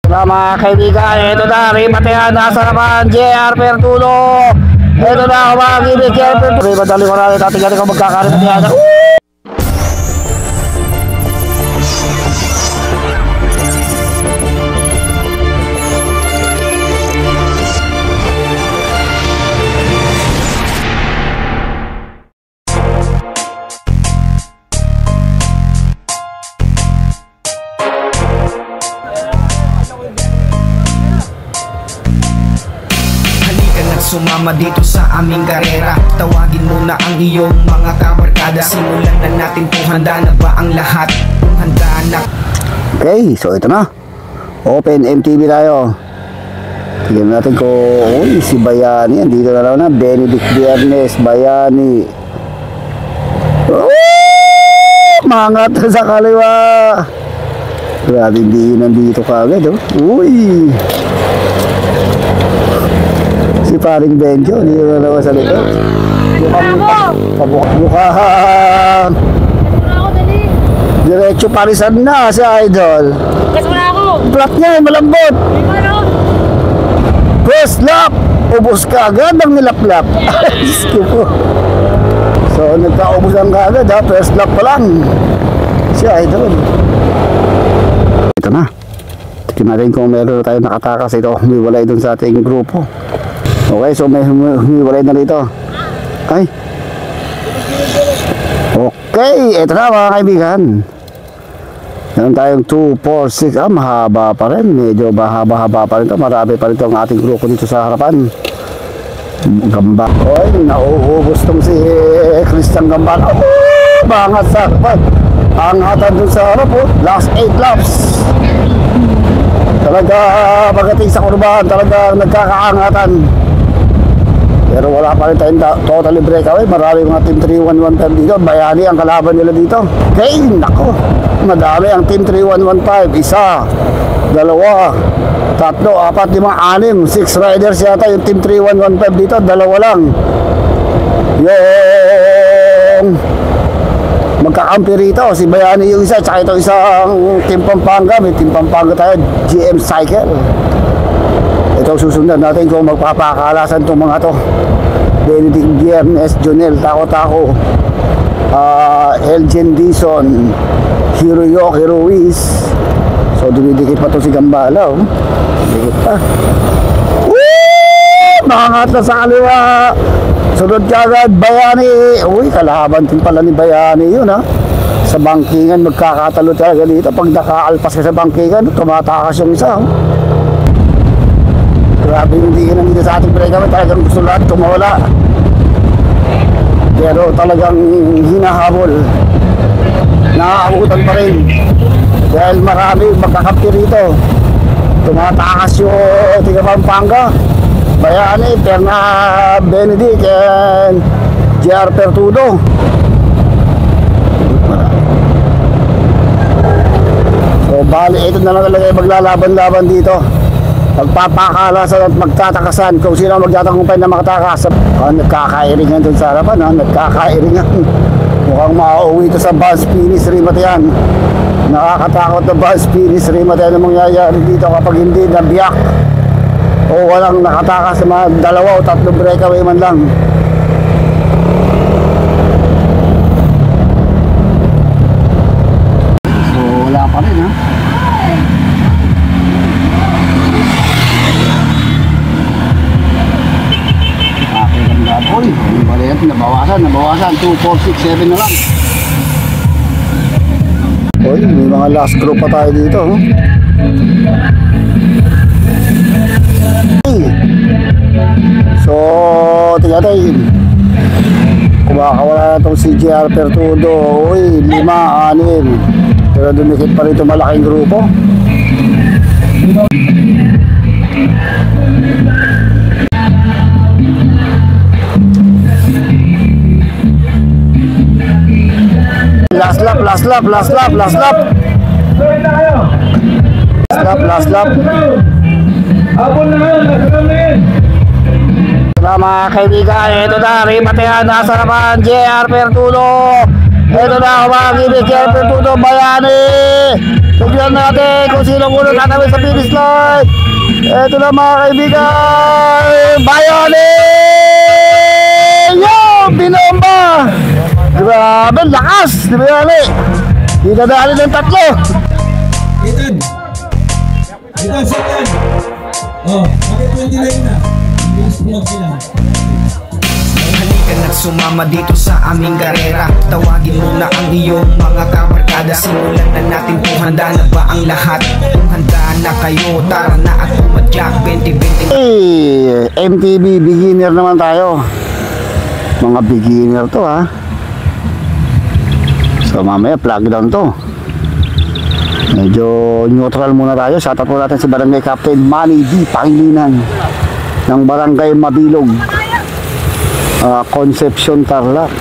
Mga kaibigan, ito na, Rimatehan, nasa naman, JR Pertulo. Ito na, kumagibig, JR Pertulo. Madali ko natin, ating galing kung magkakaroon na tiyan. Sumama dito sa aming karera. Tawagin mo na ang iyong mga kabarkada. Simulan na natin kung handa na ba ang lahat. Kung handa na. Okay, so ito na. Open MTV tayo. Tignan natin kung si Bayani. Dito na lang na. Benedict Viernes, Bayani. Mangat sa kaliwa. Grabe, hindi nandito kagad. Uy, si paring Benjo, hindi na naman sa likod. Mukhaan. Diretso parisan na si Idol. Kasi wala ako. Flat niya, malambot. First lap, ubos ka agad ang nilaplap. So, nagkaubusan ka agad ha. First lap pa lang si Idol. Ito na. Tignan natin kung meron tayo nakatakas. Ito, humiwalay dun sa ating grupo. Okay, so may humiwalay na rito. Ay. Okay, ito na mga kaibigan. Meron tayong 2, 4, 6. Mahaba pa rin. Medyo mahaba pa rin ito. Marami pa rin ito ang ating grupo dito sa harapan. Gamba. Oy, nauubos tong si Christian Gamba. Bangat sa harapan. Angatan dun sa harap. Last 8 laps. Talaga pagdating sa kurbahan, talaga nagkakaangatan. Pero wala pa rin tayong totally breakaway. Marami mga Team 3115 dito. Bayani ang kalaban nila dito. Okay, nako. Madami ang Team 3115. Isa, dalawa, tatlo, apat, 5, 6. 6 riders yata yung Team 3115 dito. Dalawa lang. Yung magkakampi rito. Si Bayani yung isa. Tsaka ito isang Team Pampanga. May Team Pampanga tayo. GM Cycle. Ito susundan natin kung magpapakalasan itong mga to. Benedict Viernes, Jonel Tako-Tako, Elgin Dizon, Hiroyoki Ruiz. So dumidikit pa to si Gambala. Dumidikit pa. Mangat na sa kaliwa. Sunod ka agad, Bayani. Uy, kalaban din pala ni Bayani yun ha. Sa bangkingan magkakatalo talaga dito. Pag nakaalpas ka sa bangkingan, tumatakas yung isa. Grabe yung hindi nandito sa ating breakaway. Talagang gusto lahat tumawala. Pero talagang hinahabol. Nakaabutan pa rin. Dahil marami magkakampi rito. Tumatakas yung tiga Pampanga, Bayani, Perna, Benedict, and JR Pertulo. So bali, ito na lang talaga maglalaban-laban dito. Magpapakalasan at magtatakasan kung sino magtatakumpay na makatakas. Nagkakairingan dun sa harapan. Nagkakairingan. Mukhang mauwi ito sa Buzz Finish Rimatehan. Nakakatakot na Buzz Finish Rimatehan ang mangyayari dito kapag hindi nabiyak o walang nakatakas sa mga 2 o 3 breakaway man lang. So wala pa rin ha. Uy, nabawasan 2, 4, 6, 7 na lang. Uy, may mga last group pa tayo dito. So, tingnan tayo. Kumakawala na itong si JR Pertulo. Uy, 5, 6. Pero dumikit pa rito malaking grupo. Last lap. Last lap. Mga kaibigan, ito na, Rimatehan, nasa naman, JR Pertulo. Ito na mga kibig, Siyempre Tuto Bayani. Tignan natin kung sino muna tatawid sa finish line. Ito na mga kaibigan, Bayani! Yo! Binomba! Grabe, lakas! Di ba Bayani? Dinadali ng tatlo. Ethan! Ethan, second! Oh, bakit 29 na? Bilis mo sila. Halika na't sumama dito sa aming karera. Tawagin mo na ang iyong mga kabarkada. Simulan na natin kung handa na ba ang lahat. Kung handa na kayo, tara na at pumadyak 2020. Hey, MTV beginner naman tayo. Mga beginner to ha. So mamaya plug down to. Medyo neutral muna tayo. Shoutout po natin si Barangay Captain Manny D. Pangilinan ng Barangay Mabilog, Concepcion, Tarlac.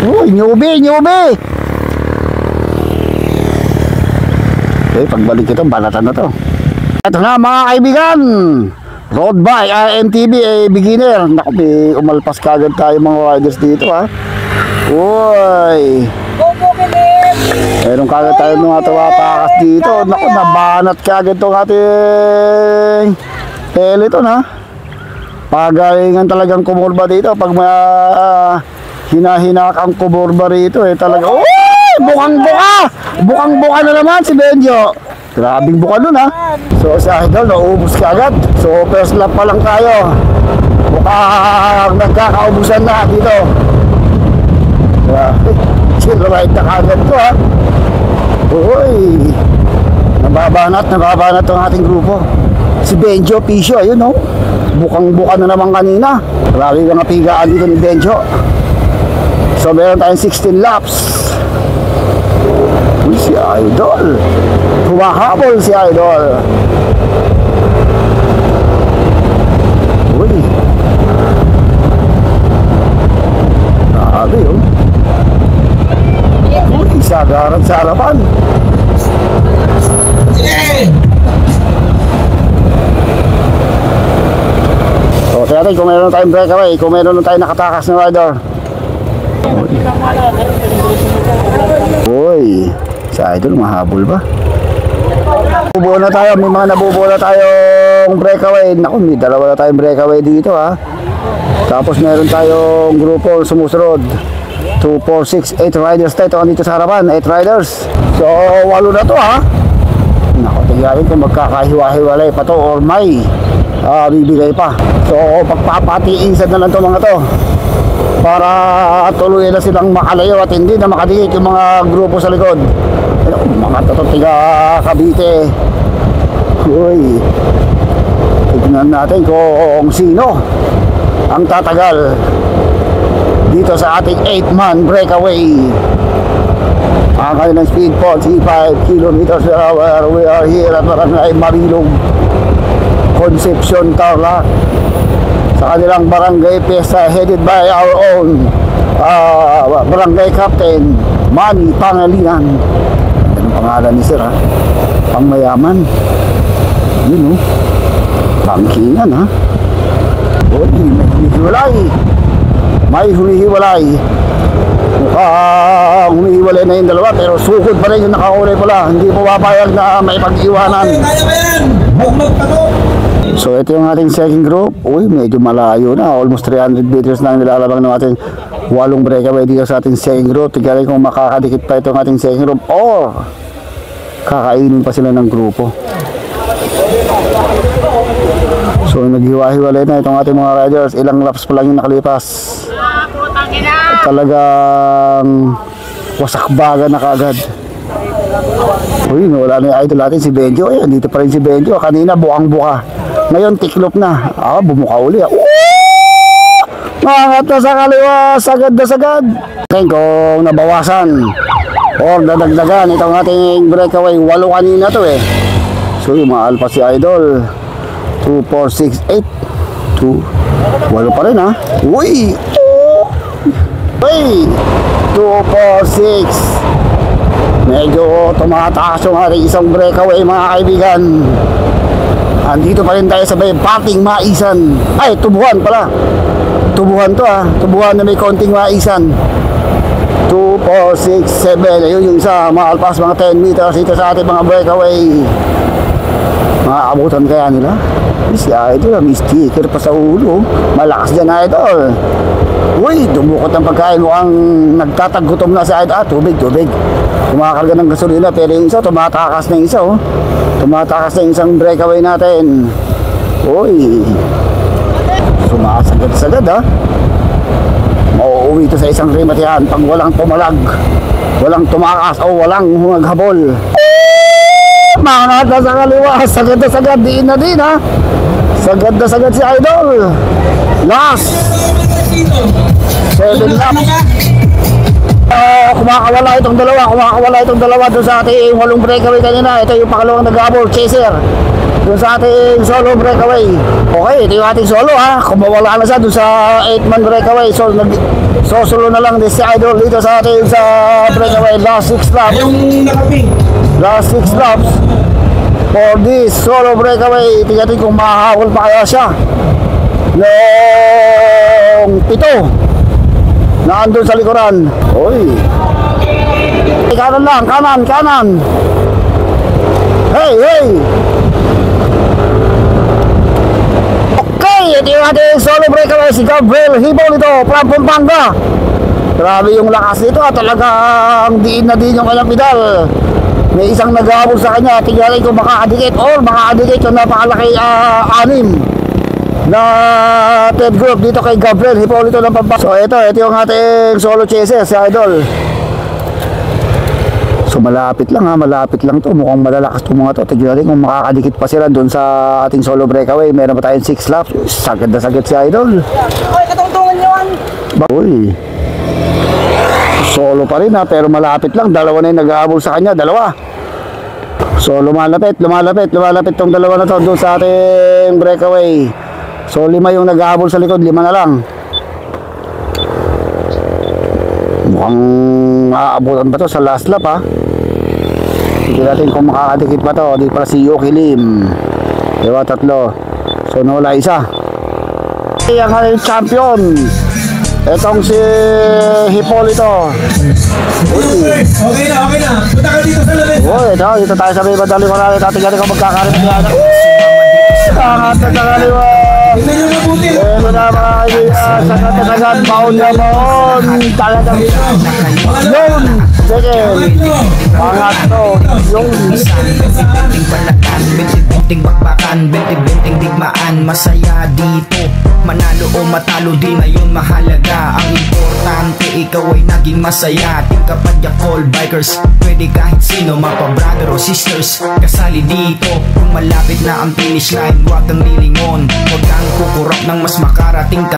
Uy, newbie! Okay, pagbalik ito, balatan na to. Ito na mga kaibigan, road bike, MTB, beginner. Naku, may umalpas kagad tayo mga riders dito ha. Uy, meron kagad tayo mga tawapakas dito. Naku, nabanat kagad itong ating Peloton ha. Pagalingan talagang kumurba dito. Pag hinahinak ang kumurba rito talaga. Uy! Bukang-buka na naman si Benjo. Grabing buka nun ha. So si Idol naubos ka agad. So first lap pa lang tayo. Mukhang nagkakaubusan na dito. Chill right na kagad to ha. Uy! Nababanat ang ating grupo. Si Benjo Pisio, ayun no. Bukang-buka na naman kanina. Grabe ka napigaan dito ni Benjo. So meron tayong 16 laps. Uy, si Idol. Humahabol si Idol. Uy. Grabe yun. Uy, sagaran sa harapan. So, tingnan natin kung meron tayong breakaway, kung meron tayong nakatakas na rider. Uy, si Idol mahabol ba? Nabubuo na tayo, may mga nabubuo na tayong breakaway. Naku, may dalawa na tayong breakaway dito ha. Tapos meron tayong grupo sumusunod. 2, 4, 6, 8 riders tayo. Ito dito sa harapan, 8 riders. So, 8 na to ha. Naku, tingnan kung magkakahiwa-hiwalay pa to or may bibigay pa. So pagpapatiisan na lang to mga to para tuloy na silang makalayo at hindi na makadikit yung mga grupo sa likod. Mga to tiga Cavite. Uy, tignan natin kung sino ang tatagal dito sa ating 8-man breakaway. Ang kanilang speed po 5 kilometers per hour. We are here at Barangay Mabilog, Concepcion, Tarlac, sa kanilang barangay pesa headed by our own Barangay Captain Manny Pangilinan. Anong pangalan ni sir ha? Pangmayaman. Yun bangkingan ha. Uy, may humihiwalay. Mukhang humihiwalay na yung dalawa pero sukod pa rin yung nakakulay pala. Hindi po papayag na may pag-iwanan. Kaya ba yan? Huwag magpato! So ito yung ating second group. Uy, medyo malayo na. Almost 300 meters na ang nilalabang ng ating 8 breakaway dito sa ating second group. Tignan kung makakadikit pa itong ating second group or kakainin pa sila ng grupo. So naghiwa-hiwalay na itong ating mga riders. Ilang laps pa lang yung nakalipas. Talagang wasakbaga na kaagad. Uy, wala na yung idol natin si Benjo. Ay, dito pa rin si Benjo. Kanina buang-buka. Ngayon tiklop na. Bumuka uli. Mangat na sa kaliwa. Sagad na sagad. Kung nabawasan or dadagdagan itong ating breakaway, 8 kanina to So yung mga alpa si idol 2, 4, 6, 8 2, 8 pa rin ha. Uy! Uy! 2, 4, 6. Medyo tumataas yung ating isang breakaway mga kaibigan. Andito pa rin tayo sa may pating maisan. Ay, tubuhan pala. Tubuhan to ha. Tubuhan na may konting maisan. 2, 4, 6, 7. Ayun yung isa, maalpas mga 10 meters dito sa ating mga breakaway. Makakabutan kaya nila? Si Idol, may sticker pa sa ulo. Malakas dyan, Idol. Uy, dumukot ng pagkain. Mukhang nagtatagutom na si Idol. Tubig. Kumakarga ng gasolina. Pero yung isa, tumatakas na yung isa. Tumatakas na yung isang breakaway natin. Uy, sumasagad-sagad ha. Mauuwi ito sa isang rematihan pag walang tumalag, walang tumakas o walang humaghabol. Mga sa kaliwa, sagad na sagad, diin na din ha. Sagad na sagad si Idol. Last 7 laps. Kumakawala itong dalawa doon sa ating walong breakaway kanina. Ito yung pangalawang nag-habol, chaser doon sa ating solo breakaway. Okay, ito yung ating solo ha. Kumawala na siya doon sa 8-man breakaway. So solo na lang si Idol dito sa ating breakaway. Last 6 laps. Last 6 laps for this solo breakaway. Tingnan kung mahahawal pa kaya siya yung 7 na andun sa likuran. Oy, kanan lang, kanan. Hey. Okay, ito yung ating solo breakaway, si Gabriel Hipolito from Pampanga. Grabe yung lakas nito, talagang diin na din yung kanyang pedal. May isang nag-aabol sa kanya. Tingnan ko makakadikit or makakadikit yung napakalaki 6 na third group dito kay Gabriel Hipolito ng Pampanga. So ito yung ating solo chaser si Idol. So malapit lang to. Mukhang malalakas itong mga to. Tignan natin kung makakadikit pa sila doon sa ating solo breakaway. Meron pa tayong 6 laps. Sagad na sagad si Idol. Ay, katungtungan yun. Uy, solo pa rin ha, pero malapit lang. Dalawa na yung nag-aabol sa kanya, dalawa. So lumalapit tong dalawa na to doon sa ating breakaway. So 5 yung nag-aabol sa likod, 5 na lang. Mukhang maaabutan pa to sa last lap ha. Tignan natin kung makakadikit pa to. Di para si Yuki Lim. Diba, 3. So nawala isa. Ang ating champion, etong si Hipolito. Okay na. Punta ka dito sa labas. Dito tayo sa may badali ko natin. Tingnan kung magkakaroon niya. Angat na sa kaliwa. Tignan nyo mabuti. Ito na mga kaibigan. Sagad. Baon. Talagang yun. Second. Pangatlo. Yung Binting bakbakan, binting digmaan. Masaya dito, manalo o matalo di na yun mahalaga. Ang importante ikaw ay naging masaya. Team Kapadyak All Bikers, pwede kahit sino, mapa brother o sisters, kasali dito. Kung malapit na ang finish line, huwag kang lilingon. Huwag kang kukurap ng mas makarating ka.